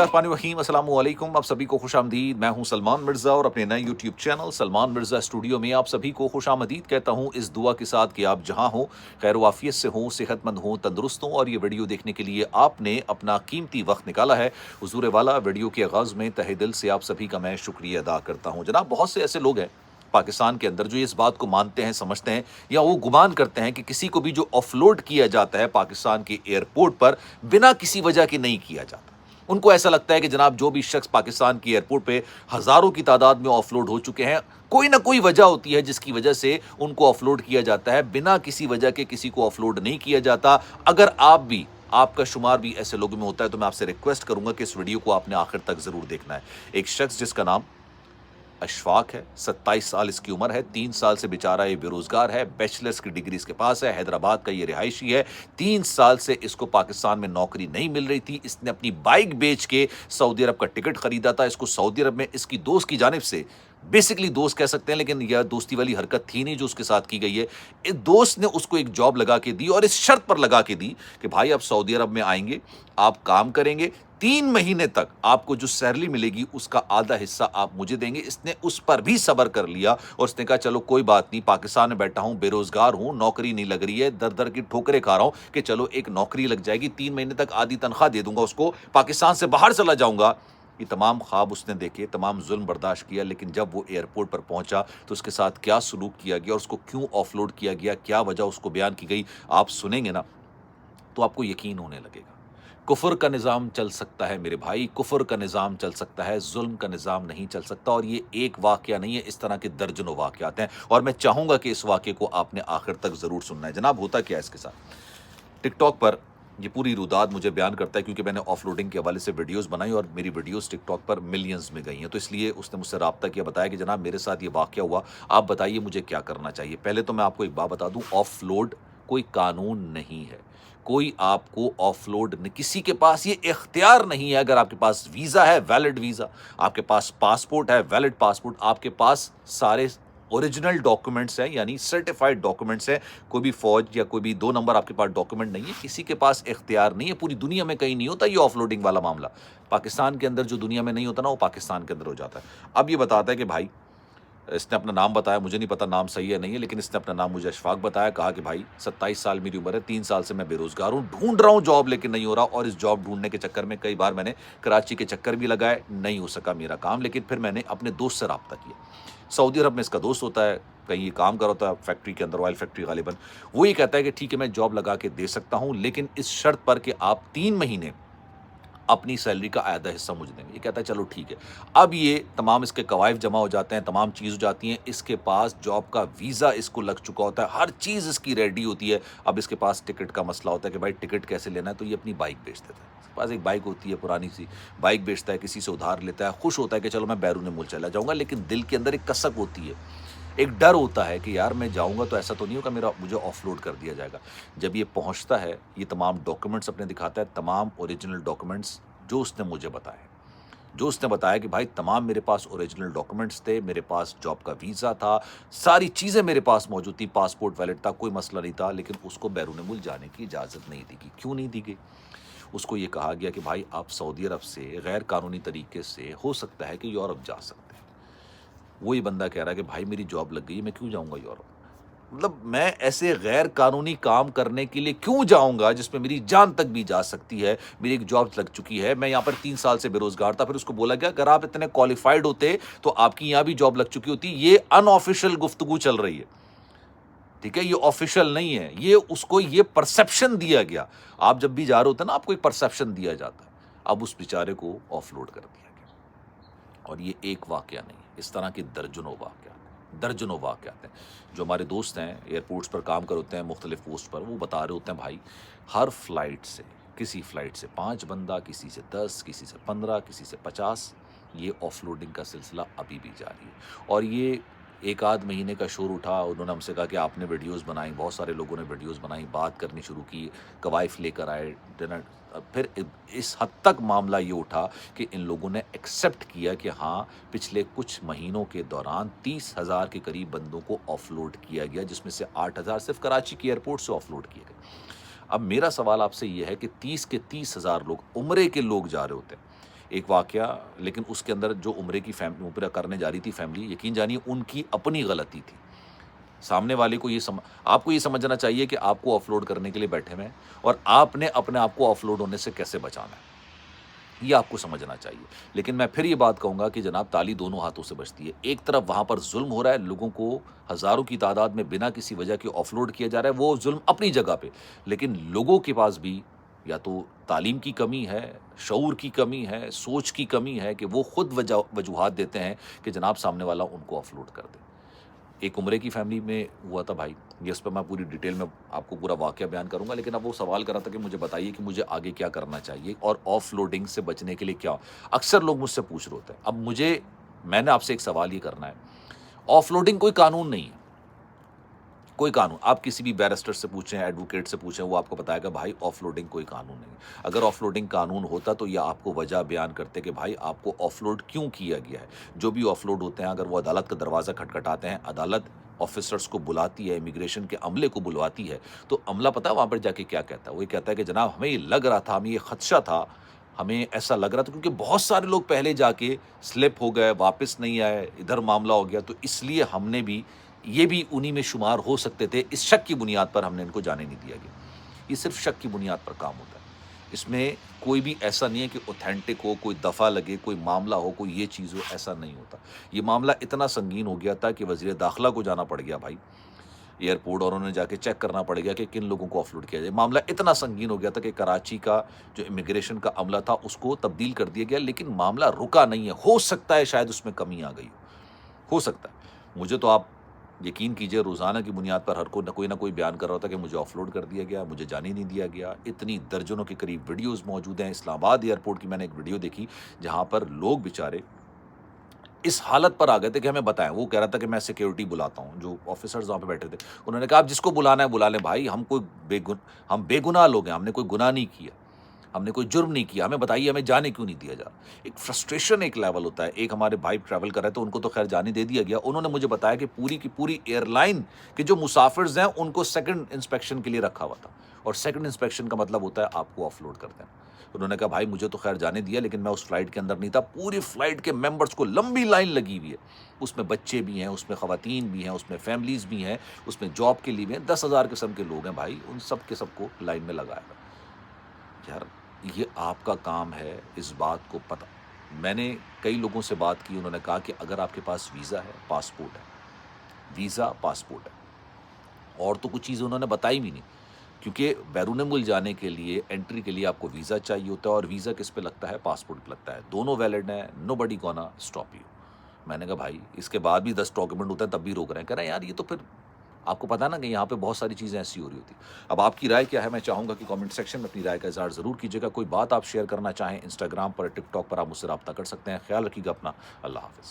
बिस्मिल्लाहिर्रहमानिर्रहीम, अस्सलाम वालेकुम। आप सभी को खुशामदीद। मैं हूं सलमान मिर्ज़ा और अपने नए YouTube channel Salman Mirza studio में आप सभी को खुशामदीद कहता हूं, इस दुआ के साथ कि आप जहां हो खैर वाफियत से हों, सेहतमंद हों, तंदुरुस्त हों। और ये वीडियो देखने के लिए आपने अपना कीमती वक्त निकाला है। हुजूर वाला, वीडियो के आगाज़ में तहे दिल से आप सभी का मैं शुक्रिया अदा करता हूँ। जनाब, बहुत से ऐसे लोग हैं पाकिस्तान के अंदर जो इस बात को मानते हैं, समझते हैं या वो गुमान करते हैं कि किसी को भी जो ऑफलोड किया जाता है पाकिस्तान के एयरपोर्ट पर बिना किसी वजह के नहीं किया जाता। उनको ऐसा लगता है कि जनाब जो भी शख्स पाकिस्तान की एयरपोर्ट पे हजारों की तादाद में ऑफलोड हो चुके हैं, कोई ना कोई वजह होती है जिसकी वजह से उनको ऑफलोड किया जाता है। बिना किसी वजह के किसी को ऑफलोड नहीं किया जाता। अगर आपका शुमार भी ऐसे लोगों में होता है तो मैं आपसे रिक्वेस्ट करूंगा कि इस वीडियो को आपने आखिर तक जरूर देखना है। एक शख्स जिसका नाम अशफाक है, 27 साल इसकी उम्र है, 3 साल से बेचारा ये बेरोजगार है, बैचलर्स की डिग्री इसके पास है, हैदराबाद का ये रिहायशी है। 3 साल से इसको पाकिस्तान में नौकरी नहीं मिल रही थी। इसने अपनी बाइक बेच के सऊदी अरब का टिकट खरीदा था। इसको सऊदी अरब में इसकी दोस्त की जानिब से, बेसिकली दोस्त कह सकते हैं लेकिन यह दोस्ती वाली हरकत थी नहीं जो उसके साथ की गई है। इस दोस्त ने उसको एक जॉब लगा के दी और इस शर्त पर लगा के दी कि भाई आप सऊदी अरब में आएंगे, आप काम करेंगे, 3 महीने तक आपको जो सैलरी मिलेगी उसका आधा हिस्सा आप मुझे देंगे। इसने उस पर भी सब्र कर लिया और उसने कहा चलो कोई बात नहीं, पाकिस्तान में बैठा हूं, बेरोजगार हूं, नौकरी नहीं लग रही है, दर दर की ठोकरें खा रहा हूं कि चलो एक नौकरी लग जाएगी, 3 महीने तक आधी तनख्वाह दे दूंगा उसको, पाकिस्तान से बाहर चला जाऊंगा। ये तमाम ख्वाब उसने देखे, तमाम जुल्म बर्दाश्त किया, लेकिन जब वो एयरपोर्ट पर पहुंचा तो उसके साथ क्या सलूक किया गया और उसको क्यों ऑफलोड किया गया, क्या वजह उसको बयान की गई, आप सुनेंगे ना तो आपको यकीन होने लगेगा। कुफर का निज़ाम चल सकता है मेरे भाई, कुफर का निज़ाम चल सकता है, जुल्म का निज़ाम नहीं चल सकता। और ये एक वाक़या नहीं है, इस तरह के दर्जनों वाक़यात हैं और मैं चाहूँगा कि इस वाक़े को आपने आखिर तक ज़रूर सुनना है। जनाब, होता क्या है इसके साथ, टिकटॉक पर ये पूरी रुदाद मुझे बयान करता है क्योंकि मैंने ऑफलोडिंग के हवाले से वीडियोस बनाई और मेरी वीडियोस टिकटॉक पर मिलियंस में गई हैं, तो इसलिए उसने मुझसे रब्ता किया, बताया कि जनाब मेरे साथ ये वाक़या हुआ, आप बताइए मुझे क्या करना चाहिए। पहले तो मैं आपको एक बात बता दूं, ऑफलोड कोई कानून नहीं है, कोई आपको ऑफलोड किसी के पास ये इख्तियार नहीं है। अगर आपके पास वीज़ा है, वैलिड वीज़ा, आपके पास पासपोर्ट है, वैलिड पासपोर्ट, आपके पास सारे ओरिजिनल डॉक्यूमेंट्स हैं यानी सर्टिफाइड डॉक्यूमेंट्स हैं, कोई भी फौज या कोई भी 2 नंबर आपके पास डॉक्यूमेंट नहीं है, किसी के पास इख्तियार नहीं है। पूरी दुनिया में कहीं नहीं होता ये ऑफलोडिंग वाला मामला। पाकिस्तान के अंदर जो दुनिया में नहीं होता ना, वो पाकिस्तान के अंदर हो जाता है। अब ये बताता है कि भाई, इसने अपना नाम बताया, मुझे नहीं पता नाम सही है नहीं है, लेकिन इसने अपना नाम मुझे अशफाक बताया। कहा कि भाई 27 साल मेरी उम्र है, 3 साल से मैं बेरोजगार हूँ, ढूंढ रहा हूँ जॉब लेकिन नहीं हो रहा। और इस जॉब ढूंढने के चक्कर में कई बार मैंने कराची के चक्कर भी लगाए, नहीं हो सका मेरा काम। लेकिन फिर मैंने अपने दोस्त से रब्ता किया, सऊदी अरब में इसका दोस्त होता है, कहीं ये काम कर होता है फैक्ट्री के अंदर, ऑयल फैक्ट्री गालिबन। वो ये कहता है कि ठीक है मैं जॉब लगा के दे सकता हूँ, लेकिन इस शर्त पर कि आप 3 महीने अपनी सैलरी का आधा हिस्सा मुझे देंगे। ये कहता है चलो ठीक है। अब ये तमाम इसके कवायद जमा हो जाते हैं, तमाम चीज़ हो जाती हैं, इसके पास जॉब का वीज़ा इसको लग चुका होता है, हर चीज़ इसकी रेडी होती है। अब इसके पास टिकट का मसला होता है कि भाई टिकट कैसे लेना है, तो ये अपनी बाइक बेच देता है। इसके पास एक बाइक होती है पुरानी सी, बाइक बेचता है, किसी से उधार लेता है, खुश होता है कि चलो मैं बैरून मुल्क चला जाऊँगा, लेकिन दिल के अंदर एक कसक होती है, एक डर होता है कि यार मैं जाऊंगा तो ऐसा तो नहीं होगा मुझे ऑफलोड कर दिया जाएगा। जब ये पहुंचता है, ये तमाम डॉक्यूमेंट्स अपने दिखाता है, तमाम ओरिजिनल डॉक्यूमेंट्स जो उसने मुझे बताया, जो उसने बताया कि भाई तमाम मेरे पास ओरिजिनल डॉक्यूमेंट्स थे, मेरे पास जॉब का वीज़ा था, सारी चीज़ें मेरे पास मौजूद थी, पासपोर्ट वैलिड था, कोई मसला नहीं था। लेकिन उसको बैरून मुल्क जाने की इजाज़त नहीं दी गई। क्यों नहीं दी गई? उसको ये कहा गया कि भाई आप सऊदी अरब से गैर कानूनी तरीके से हो सकता है कि यूरोप जा सकते हैं। वही बंदा कह रहा है कि भाई मेरी जॉब लग गई, मैं क्यों जाऊंगा यूरोप, मतलब मैं ऐसे गैर कानूनी काम करने के लिए क्यों जाऊंगा जिसमें मेरी जान तक भी जा सकती है। मेरी एक जॉब लग चुकी है, मैं यहाँ पर 3 साल से बेरोजगार था। फिर उसको बोला गया अगर आप इतने क्वालिफाइड होते तो आपकी यहाँ भी जॉब लग चुकी होती। ये अनऑफिशियल गुफ्तगू चल रही है, ठीक है, ये ऑफिशियल नहीं है। ये उसको ये परसेप्शन दिया गया। आप जब भी जा रहे होते हैं ना, आपको एक परसेप्शन दिया जाता है। अब उस बेचारे को ऑफलोड कर दिया गया। और ये एक वाकया नहीं, इस तरह के दर्जनों वाक़यात हैं। जो हमारे दोस्त हैं एयरपोर्ट्स पर काम कर होते हैं मुख्तलिफ पोस्ट पर, वो बता रहे होते हैं भाई हर फ्लाइट से, किसी फ्लाइट से 5 बंदा, किसी से 10, किसी से 15, किसी से 50, ये ऑफलोडिंग का सिलसिला अभी भी जारी है। और ये एक आध महीने का शोर उठा, उन्होंने हमसे कहा कि आपने वीडियोस बनाई, बहुत सारे लोगों ने वीडियोस बनाई, बात करनी शुरू की, कवायफ लेकर आए, डिनर। फिर इस हद तक मामला ये उठा कि इन लोगों ने एक्सेप्ट किया कि हाँ पिछले कुछ महीनों के दौरान 30,000 के करीब बंदों को ऑफलोड किया गया, जिसमें से 8,000 सिर्फ कराची की एयरपोर्ट से ऑफलोड किए गए। अब मेरा सवाल आपसे ये है कि 30 के 30,000 लोग उम्रे के लोग जा रहे होते हैं, ایک واقعہ، لیکن اس کے اندر جو عمرہ کرنے جا رہی تھی فیملی، یقین جانیے ان کی اپنی غلطی تھی. سامنے والے کو آپ کو یہ سمجھنا چاہیے کہ آپ کو آف لوڈ کرنے کے لیے بیٹھے ہوئے ہیں، اور آپ نے اپنے آپ کو آف لوڈ ہونے سے کیسے بچانا ہے، یہ آپ کو سمجھنا چاہیے. لیکن میں پھر یہ بات کہوں گا کہ جناب تالی دونوں ہاتھوں سے بجتی ہے. ایک طرف وہاں پر ظلم ہو رہا ہے، لوگوں کو ہزاروں کی تعداد میں بنا کسی وجہ کے آف لوڈ کیا جا رہا ہے، وہ ظلم اپنی جگہ پہ. لیکن لوگوں کے پاس بھی یا تو تعلیم کی کمی ہے، شعور کی کمی ہے، سوچ کی کمی ہے کہ وہ خود وجوہات دیتے ہیں کہ جناب سامنے والا ان کو آف لوڈ کر دے. ایک عمرے کی فیملی میں ہوا تھا بھائی، جس پہ میں پوری ڈیٹیل میں آپ کو پورا واقعہ بیان کروں گا. لیکن اب وہ سوال کر رہا تھا کہ مجھے بتائیے کہ مجھے آگے کیا کرنا چاہیے اور آف لوڈنگ سے بچنے کے لیے کیا. اکثر لوگ مجھ سے پوچھ رہے ہوتے ہیں. اب میں نے آپ سے ایک سوال یہ کرنا ہے. آف لوڈنگ کوئی قانون نہیں ہے، کوئی قانون. آپ کسی بھی بیرسٹر سے پوچھیں، ایڈوکیٹ سے پوچھیں، وہ آپ کو بتائے گا بھائی آف لوڈنگ کوئی قانون نہیں. اگر آف لوڈنگ قانون ہوتا تو یہ آپ کو وجہ بیان کرتے کہ بھائی آپ کو آف لوڈ کیوں کیا گیا ہے. جو بھی آف لوڈ ہوتے ہیں، اگر وہ عدالت کا دروازہ کھٹکھٹاتے ہیں، عدالت آفیسرز کو بلاتی ہے، امیگریشن کے عملے کو بلواتی ہے، تو عملہ پتہ ہے وہاں پر جا کے کیا کہتا ہے؟ وہ یہ کہتا ہے کہ جناب ہمیں یہ لگ رہا تھا، ہمیں یہ خدشہ تھا، ہمیں ایسا لگ رہا تھا، کیونکہ بہت سارے لوگ پہلے جا کے سلپ ہو گئے، واپس نہیں آئے، ادھر معاملہ ہو گیا، تو اس لیے ہم نے بھی یہ بھی انہی میں شمار ہو سکتے تھے. اس شک کی بنیاد پر ہم نے ان کو جانے نہیں دیا گیا. یہ صرف شک کی بنیاد پر کام ہوتا ہے. اس میں کوئی بھی ایسا نہیں ہے کہ اوتھینٹک ہو، کوئی دفعہ لگے، کوئی معاملہ ہو، کوئی یہ چیز ہو، ایسا نہیں ہوتا. یہ معاملہ اتنا سنگین ہو گیا تھا کہ وزیر داخلہ کو جانا پڑ گیا بھائی ایئرپورٹ، اور انہوں نے جا کے چیک کرنا پڑ گیا کہ کن لوگوں کو آف لوڈ کیا جائے. معاملہ اتنا سنگین ہو گیا تھا کہ کراچی کا جو امیگریشن کا عملہ تھا اس کو تبدیل کر دیا گیا. لیکن معاملہ رکا نہیں ہے. ہو سکتا ہے شاید اس میں کمی آ گئی ہو سکتا ہے. مجھے تو آپ یقین کیجئے روزانہ کی بنیاد پر ہر کوئی نہ کوئی بیان کر رہا ہوتا کہ مجھے آف لوڈ کر دیا گیا، مجھے جانے نہیں دیا گیا. اتنی درجنوں کے قریب ویڈیوز موجود ہیں. اسلام آباد ایئرپورٹ کی میں نے ایک ویڈیو دیکھی جہاں پر لوگ بیچارے اس حالت پر آ گئے تھے کہ ہمیں بتائیں. وہ کہہ رہا تھا کہ میں سیکیورٹی بلاتا ہوں. جو آفیسرز وہاں پہ بیٹھے تھے انہوں نے کہا آپ جس کو بلانا ہے بلا لیں بھائی، ہم بے گناہ لوگ ہیں، ہم نے کوئی گناہ نہیں کیا، ہم نے کوئی جرم نہیں کیا، ہمیں بتائیے ہمیں جانے کیوں نہیں دیا جا رہا. ایک فرسٹریشن ایک لیول ہوتا ہے. ایک ہمارے بھائی ٹریول کر رہے تھے، ان کو تو خیر جانے دے دیا گیا. انہوں نے مجھے بتایا کہ پوری کی پوری ایئر لائن کے جو مسافرز ہیں ان کو سیکنڈ انسپیکشن کے لیے رکھا ہوا تھا. اور سیکنڈ انسپیکشن کا مطلب ہوتا ہے آپ کو آف لوڈ کر دینا. انہوں نے کہا بھائی مجھے تو خیر جانے دیا، لیکن میں اس فلائٹ کے اندر نہیں تھا. پوری فلائٹ کے ممبرز کو لمبی لائن لگی ہوئی ہے. اس میں بچے بھی ہیں، اس میں خواتین بھی ہیں، اس میں فیملیز بھی ہیں، اس میں جاب کے لیے بھی ہیں. 10,000 قسم کے لوگ ہیں بھائی. ان سب کے سب کو لائن میں لگایا تھا. یار یہ آپ کا کام ہے اس بات کو پتہ. میں نے کئی لوگوں سے بات کی، انہوں نے کہا کہ اگر آپ کے پاس ویزا ہے، پاسپورٹ ہے، ویزا پاسپورٹ ہے، اور تو کچھ چیزیں انہوں نے بتائی بھی نہیں. کیونکہ بیرون ملک جانے کے لیے انٹری کے لیے آپ کو ویزا چاہیے ہوتا ہے، اور ویزا کس پہ لگتا ہے؟ پاسپورٹ پہ لگتا ہے. دونوں ویلڈ ہیں، نو بڈی گونا اسٹاپ یو. میں نے کہا بھائی اس کے بعد بھی 10 ڈاکیومنٹ ہوتے ہیں تب بھی روک رہے ہیں. کہہ رہے ہیں یار یہ تو پھر آپ کو پتا نا کہ یہاں پہ بہت ساری چیزیں ایسی ہو رہی ہوتی. اب آپ کی رائے کیا ہے؟ میں چاہوں گا کہ کامنٹ سیکشن میں اپنی رائے کا اظہار ضرور کیجیے گا. کوئی بات آپ شیئر کرنا چاہیں انسٹاگرام پر، ٹک ٹاک پر آپ مجھ سے رابطہ کر سکتے ہیں. خیال رکھیے گا اپنا. اللہ حافظ.